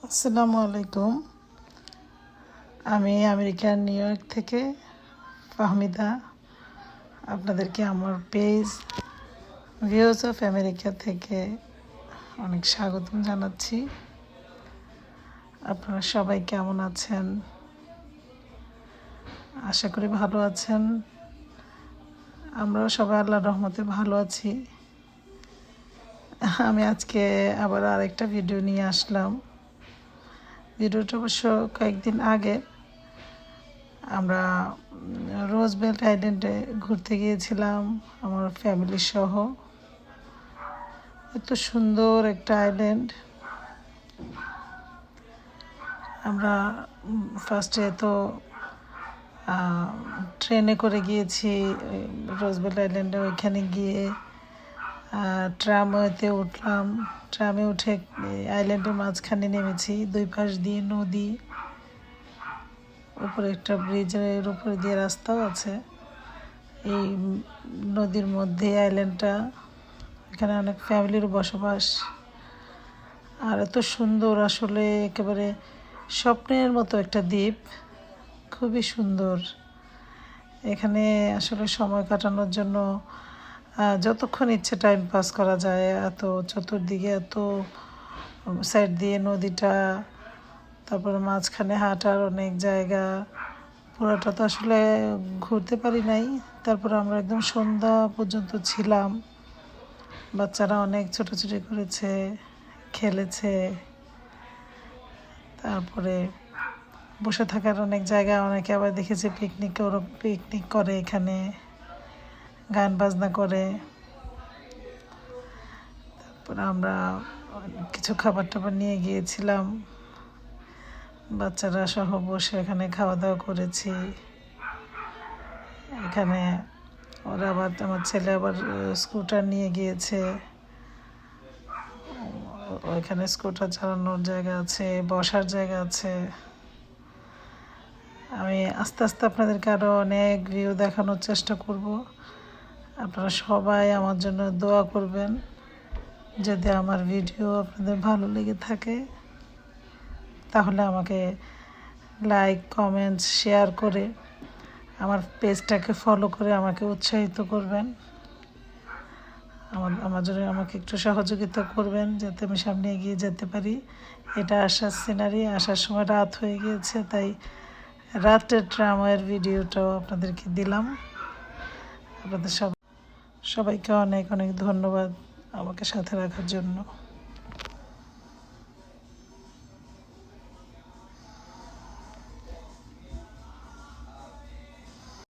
আসসালামু আলাইকুম। আমি আমেরিকার নিউ ইয়র্ক থেকে ফাহমিদা আপনাদেরকে আমার পেজ ভিউজ অফ আমেরিকা থেকে অনেক স্বাগতম জানাচ্ছি। আপনারা সবাই কেমন আছেন? আশা করি ভালো আছেন। আমরাও সবাই আল্লাহর রহমতে ভালো আছি। আমি আজকে আবার আরেকটা ভিডিও নিয়ে আসলাম। ভিডিওটা অবশ্য কয়েকদিন আগে আমরা রোজবেল্ট আইল্যান্ডে ঘুরতে গিয়েছিলাম আমার ফ্যামিলি সহ। এত সুন্দর একটা আইল্যান্ড। আমরা ফার্স্টে তো ট্রেনে করে গিয়েছি রোজবেল্ট আইল্যান্ডে। ওইখানে গিয়ে ট্রামওয়েতে উঠলাম। ট্রামে উঠে আইল্যান্ডের মাঝখানে নেমেছি। দুই পাশ দিয়ে নদী, উপরে একটা ব্রিজের উপরে দিয়ে রাস্তাও আছে। এই নদীর মধ্যে আইল্যান্ডটা, এখানে অনেক ফ্যামিলির বসবাস। আর এত সুন্দর, আসলে একেবারে স্বপ্নের মতো একটা দ্বীপ, খুবই সুন্দর। এখানে আসলে সময় কাটানোর জন্য যতক্ষণ ইচ্ছে টাইম পাস করা যায়। এত চতুর্দিকে এত সাইড দিয়ে নদীটা, তারপরে মাঝখানে হাঁটার অনেক জায়গা। পুরোটা তো আসলে ঘুরতে পারি নাই। তারপরে আমরা একদম সন্ধ্যা পর্যন্ত ছিলাম। বাচ্চারা অনেক ছোটাছুটি করেছে, খেলেছে। তারপরে বসে থাকার অনেক জায়গা। অনেকে আবার দেখেছে পিকনিক করে, এখানে গান বাজনা করে। তারপরে আমরা কিছু খাবার টাবার নিয়ে গিয়েছিলাম। বাচ্চারা সহ বসে এখানে খাওয়া দাওয়া করেছি। এখানে ওরা আবার, আমার ছেলে আবার স্কুটার নিয়ে গিয়েছে। ওইখানে স্কুটার চালানোর জায়গা আছে, বসার জায়গা আছে। আমি আস্তে আস্তে আপনাদেরকে আরও অনেক ভিউ দেখানোর চেষ্টা করব। আপনারা সবাই আমার জন্য দোয়া করবেন। যদি আমার ভিডিও আপনাদের ভালো লেগে থাকে তাহলে আমাকে লাইক, কমেন্টস, শেয়ার করে আমার পেজটাকে ফলো করে আমাকে উৎসাহিত করবেন। আমার জন্য আমাকে একটু সহযোগিতা করবেন যাতে আমি সামনে এগিয়ে যেতে পারি। এটা আসার সিনারি। আসার সময় রাত হয়ে গিয়েছে, তাই রাতের ট্রামের ভিডিওটাও আপনাদেরকে দিলাম। আপনাদের সবাইকে অনেক অনেক ধন্যবাদ আমাকে সাথে রাখার জন্য।